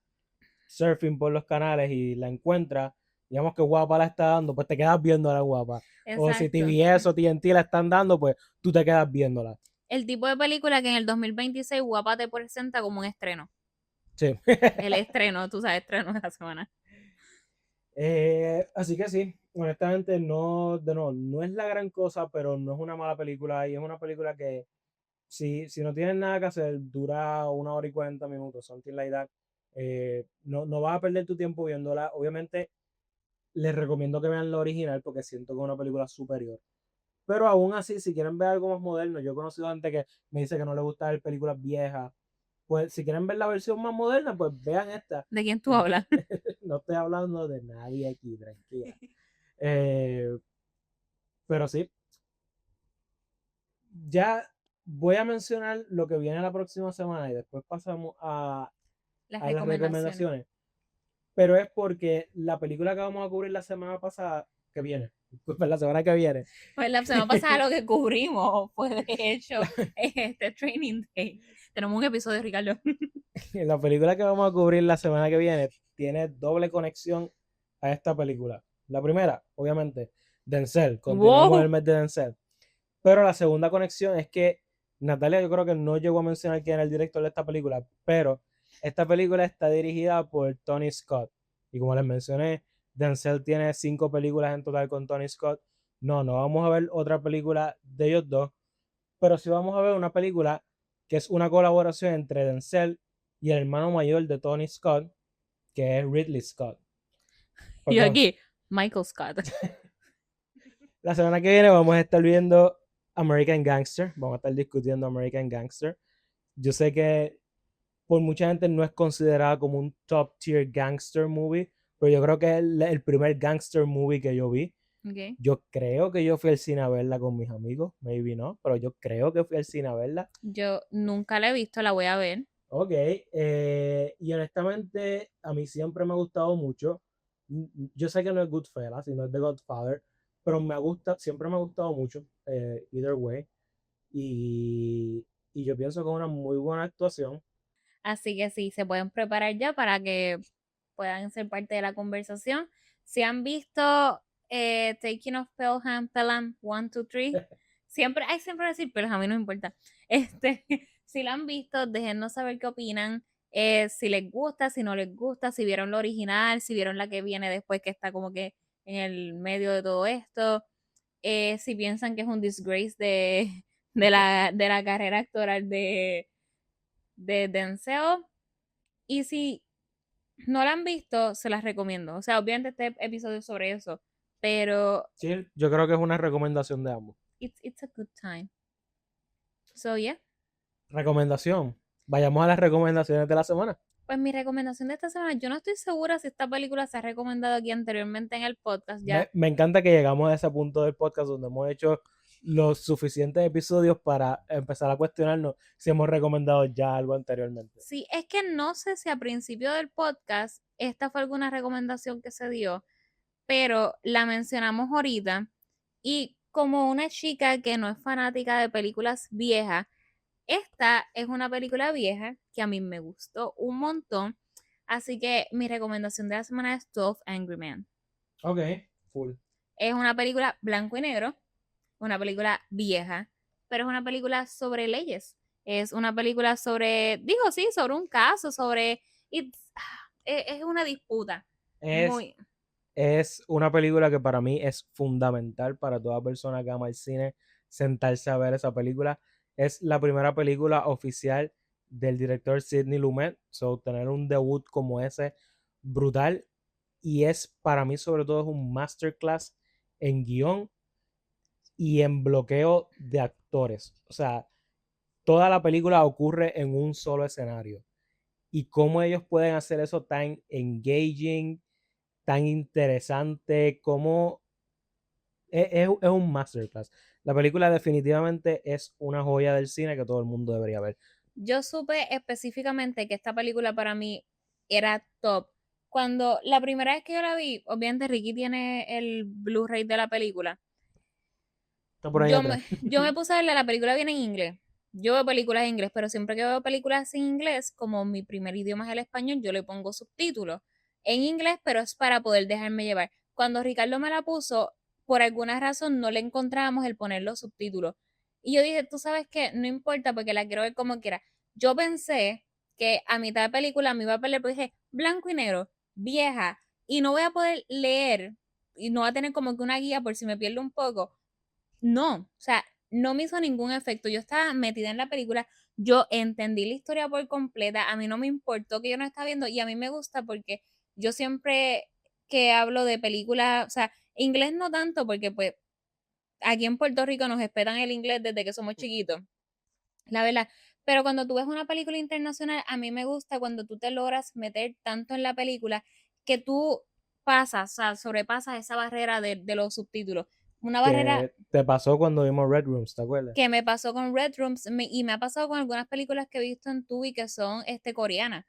Speaker 1: surfing por los canales y la encuentras, digamos que Guapa la está dando, pues te quedas viendo a la Guapa. O si
Speaker 2: Exacto.
Speaker 1: TBS o TNT la están dando, pues tú te quedas viéndola.
Speaker 2: El tipo de película que en el 2026 Guapa te presenta como un estreno.
Speaker 1: Sí.
Speaker 2: El estreno, tú sabes, estreno de la semana.
Speaker 1: Así que sí, honestamente no es la gran cosa, pero no es una mala película y es una película que si no tienes nada que hacer, dura 1 hora y 40 minutos, something like that. No vas a perder tu tiempo viéndola. Obviamente, les recomiendo que vean la original porque siento que es una película superior. Pero aún así, si quieren ver algo más moderno, yo he conocido gente que me dice que no le gusta ver películas viejas. Pues si quieren ver la versión más moderna, pues vean esta.
Speaker 2: ¿De quién tú hablas?
Speaker 1: No estoy hablando de nadie aquí, tranquila. Eh, pero sí, ya voy a mencionar lo que viene la próxima semana y después pasamos
Speaker 2: Las
Speaker 1: a las
Speaker 2: recomendaciones.
Speaker 1: recomendaciones. Pero es porque la película que vamos a cubrir la semana pasada, que viene, disculpen, la semana que viene,
Speaker 2: Pues la semana pasada lo que cubrimos fue de hecho este Training Day. Tenemos un episodio, Ricardo.
Speaker 1: la película que vamos a cubrir la semana que viene tiene doble conexión a esta película. La primera, obviamente, Denzel, continuamos el
Speaker 2: ¡Wow!
Speaker 1: mes de Denzel. Pero la segunda conexión es que Natalia yo creo que no llegó a mencionar quién era el director de esta película, pero esta película está dirigida por Tony Scott. Y como les mencioné, Denzel tiene 5 películas en total con Tony Scott. No vamos a ver otra película de ellos dos, pero sí vamos a ver una película que es una colaboración entre Denzel y el hermano mayor de Tony Scott, que es Ridley Scott.
Speaker 2: Y yo
Speaker 1: Porque
Speaker 2: aquí, Michael Scott.
Speaker 1: la semana que viene vamos a estar viendo American Gangster, vamos a estar discutiendo American Gangster. Yo sé que por mucha gente no es considerada como un top tier gangster movie, pero yo creo que es el primer gangster movie que yo vi.
Speaker 2: Okay.
Speaker 1: Yo creo que yo fui al cine a verla con mis amigos, maybe no, pero yo creo que fui al cine a verla.
Speaker 2: Yo nunca la he visto, la voy a ver.
Speaker 1: Ok, y honestamente a mí siempre me ha gustado mucho. Yo sé que no es Goodfellas, sino es The Godfather, pero siempre me ha gustado mucho, either way. Y yo pienso que es una muy buena actuación.
Speaker 2: Así que sí, se pueden preparar ya para que puedan ser parte de la conversación. Si han visto Taking of Pelham, Pelham 1, 2, 3, siempre, hay siempre decir Pelham, a mí no me importa. Si la han visto, déjennos saber qué opinan. Si les gusta, si no les gusta, si vieron la original, si vieron la que viene después, que está como que en el medio de todo esto. Si piensan que es un disgrace de la carrera actoral de Denzel. Y si no la han visto, se las recomiendo. O sea, obviamente este episodio es sobre eso, pero
Speaker 1: Sí, yo creo que es una recomendación de ambos.
Speaker 2: it's a good time. So, yeah.
Speaker 1: Recomendación. Vayamos a las recomendaciones de la semana.
Speaker 2: Pues mi recomendación de esta semana, yo no estoy segura si esta película se ha recomendado aquí anteriormente en el podcast ya.
Speaker 1: Me encanta que llegamos a ese punto del podcast donde hemos hecho los suficientes episodios para empezar a cuestionarnos si hemos recomendado ya algo anteriormente.
Speaker 2: Sí, es que no sé si a principio del podcast esta fue alguna recomendación que se dio, pero la mencionamos ahorita y como una chica que no es fanática de películas viejas, esta es una película vieja que a mí me gustó un montón, así que mi recomendación de la semana es 12 Angry Men.
Speaker 1: Ok, full.
Speaker 2: Es una película blanco y negro, una película vieja, pero es una película sobre leyes. Es una película sobre, digo sí, sobre un caso, es una disputa.
Speaker 1: Es,
Speaker 2: Muy,
Speaker 1: es una película que para mí es fundamental para toda persona que ama el cine sentarse a ver esa película. Es la primera película oficial del director Sidney Lumet. So, tener un debut como ese, brutal. Y es para mí sobre todo es un masterclass en guión y en bloqueo de actores. O sea, toda la película ocurre en un solo escenario. Y cómo ellos pueden hacer eso tan engaging, tan interesante, como es un masterclass. La película definitivamente es una joya del cine que todo el mundo debería ver.
Speaker 2: yo supe específicamente que esta película para mí era top cuando la primera vez que yo la vi, obviamente Ricky tiene el Blu-ray de la película.
Speaker 1: Está por ahí atrás.
Speaker 2: Yo me puse a verla, la película viene en inglés. Yo veo películas en inglés, pero siempre que veo películas en inglés, como mi primer idioma es el español, yo le pongo subtítulos en inglés, pero es para poder dejarme llevar. Cuando Ricardo me la puso, por alguna razón no le encontrábamos el poner los subtítulos. Y yo dije, tú sabes qué, no importa porque la quiero ver como quiera. Yo pensé que a mitad de película me iba a perder, porque dije, blanco y negro, vieja, y no voy a poder leer, y no va a tener como que una guía por si me pierdo un poco. No, o sea, no me hizo ningún efecto. Yo estaba metida en la película, yo entendí la historia por completa, a mí no me importó que yo no estaba viendo y a mí me gusta porque yo siempre que hablo de películas, o sea, inglés no tanto porque pues aquí en Puerto Rico nos respetan el inglés desde que somos chiquitos, la verdad. Pero cuando tú ves una película internacional, a mí me gusta cuando tú te logras meter tanto en la película que tú pasas, o sea, sobrepasas esa barrera de los subtítulos. Una barrera
Speaker 1: Que te pasó cuando vimos Red Rooms, ¿te acuerdas?
Speaker 2: que me pasó con Red Rooms y me ha pasado con algunas películas que he visto en Tubi que son coreanas,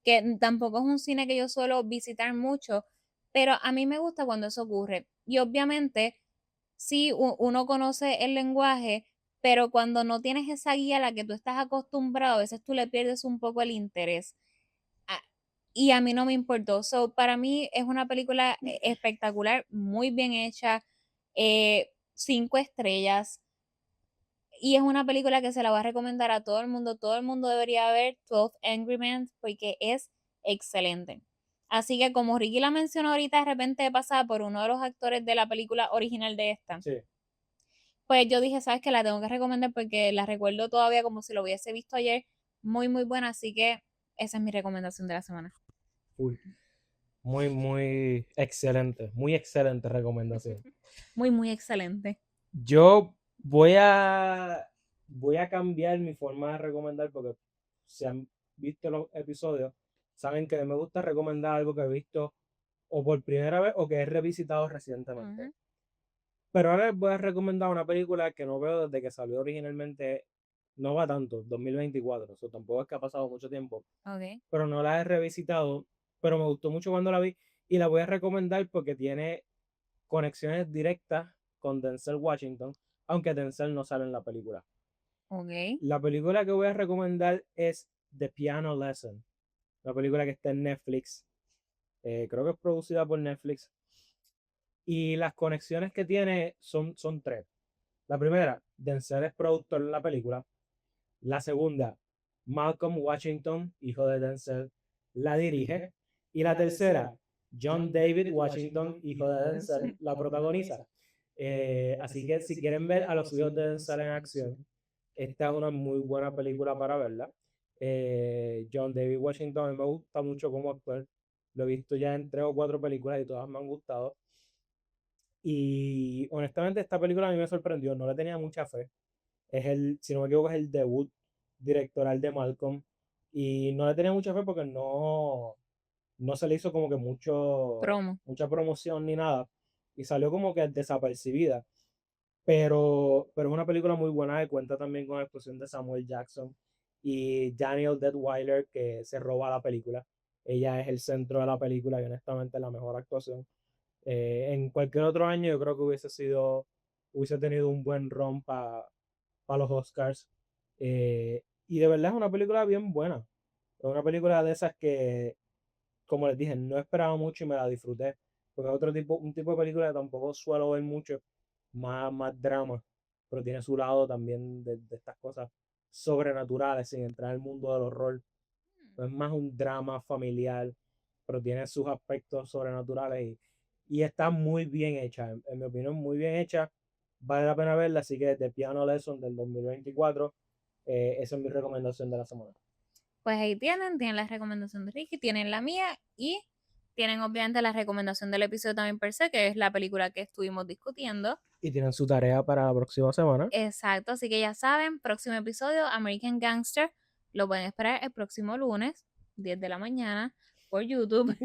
Speaker 2: que tampoco es un cine que yo suelo visitar mucho, pero a mí me gusta cuando eso ocurre. Y obviamente, sí, uno conoce el lenguaje, pero cuando no tienes esa guía a la que tú estás acostumbrado, a veces tú le pierdes un poco el interés. Ah, y a mí no me importó. So, para mí es una película espectacular, muy bien hecha, 5 estrellas. Y es una película que se la voy a recomendar a todo el mundo. Todo el mundo debería ver 12 Angry Men porque es excelente. Así que como Ricky la mencionó ahorita, de repente pasada por uno de los actores de la película original de esta,
Speaker 1: Sí.
Speaker 2: pues yo dije, ¿sabes qué? La tengo que recomendar porque la recuerdo todavía como si lo hubiese visto ayer. Muy, muy buena. Así que esa es mi recomendación de la semana.
Speaker 1: Full. Muy excelente recomendación.
Speaker 2: Muy, muy excelente.
Speaker 1: Yo voy a cambiar mi forma de recomendar porque si han visto los episodios, saben que me gusta recomendar algo que he visto o por primera vez o que he revisitado recientemente.
Speaker 2: Ujú.
Speaker 1: Pero ahora les voy a recomendar una película que no veo desde que salió originalmente, no va tanto, 2024, eso tampoco es que ha pasado mucho tiempo,
Speaker 2: Ok.
Speaker 1: pero no la he revisitado, pero me gustó mucho cuando la vi y la voy a recomendar porque tiene conexiones directas con Denzel Washington, aunque Denzel no sale en la película.
Speaker 2: Ok.
Speaker 1: La película que voy a recomendar es The Piano Lesson, la película que está en Netflix, creo que es producida por Netflix, y las conexiones que tiene son tres. La primera, Denzel es productor en la película. La segunda, Malcolm Washington, hijo de Denzel, la dirige. Y la tercera, John David Washington, hijo de Denzel, la protagoniza. Así que si quieren ver a los hijos de Denzel en acción, esta es una muy buena película para verla. John David Washington, a mí me gusta mucho como actor. Lo he visto ya en 3 o 4 películas y todas me han gustado. Y honestamente esta película a mí me sorprendió, no le tenía mucha fe. Si no me equivoco, es el debut directoral de Malcolm. Y no le tenía mucha fe porque no se le hizo como que
Speaker 2: Promo.
Speaker 1: mucha promoción ni nada. Y salió como que desapercibida. Pero es una película muy buena que cuenta también con la actuación de Samuel Jackson y Daniel Detweiler, que se roba la película. Ella es el centro de la película y honestamente la mejor actuación. En cualquier otro año yo creo que hubiese tenido un buen run para los Oscars. Y de verdad es una película bien buena. Es una película de esas que, como les dije, no esperaba mucho y me la disfruté. Porque es un tipo de película que tampoco suelo ver mucho, más drama, pero tiene su lado también de estas cosas sobrenaturales, sin entrar en el mundo del horror. Es más un drama familiar, pero tiene sus aspectos sobrenaturales y está muy bien hecha, en mi opinión, muy bien hecha. Vale la pena verla, así que The Piano Lesson del 2024, esa es mi recomendación de la semana.
Speaker 2: Pues ahí tienen la recomendación de Ricky, tienen la mía y tienen obviamente la recomendación del episodio también per se, que es la película que estuvimos discutiendo.
Speaker 1: Y tienen su tarea para la próxima semana.
Speaker 2: Exacto, así que ya saben, próximo episodio, American Gangster, lo pueden esperar el próximo lunes, 10 de la mañana, por YouTube.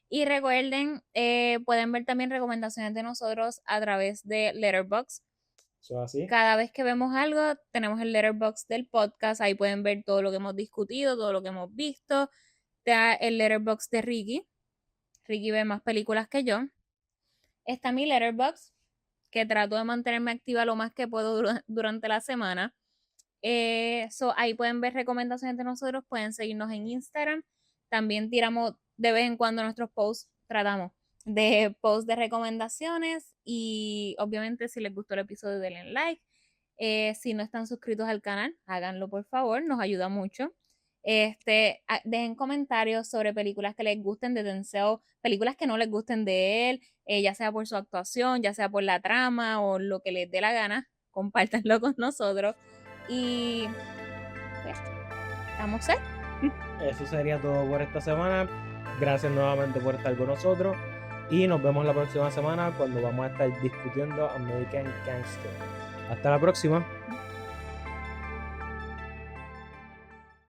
Speaker 2: Y recuerden, pueden ver también recomendaciones de nosotros a través de Letterboxd.
Speaker 1: Eso es así.
Speaker 2: Cada vez que vemos algo, tenemos el Letterboxd del podcast, ahí pueden ver todo lo que hemos discutido, todo lo que hemos visto. Está el Letterboxd de Ricky. Ricky ve más películas que yo. Está mi Letterboxd, que trato de mantenerme activa lo más que puedo durante la semana. Ahí pueden ver recomendaciones de nosotros, pueden seguirnos en Instagram. También tiramos de vez en cuando nuestros posts, tratamos de posts de recomendaciones, y obviamente si les gustó el episodio denle like. Si no están suscritos al canal, háganlo por favor, nos ayuda mucho. Dejen comentarios sobre películas que les gusten de Denzel, películas que no les gusten de él, ya sea por su actuación, ya sea por la trama o lo que les dé la gana, compártanlo con nosotros. Y pues, estamos set.
Speaker 1: Eso sería todo por esta semana. Gracias nuevamente por estar con nosotros. Y nos vemos la próxima semana cuando vamos a estar discutiendo American Gangster. Hasta la próxima.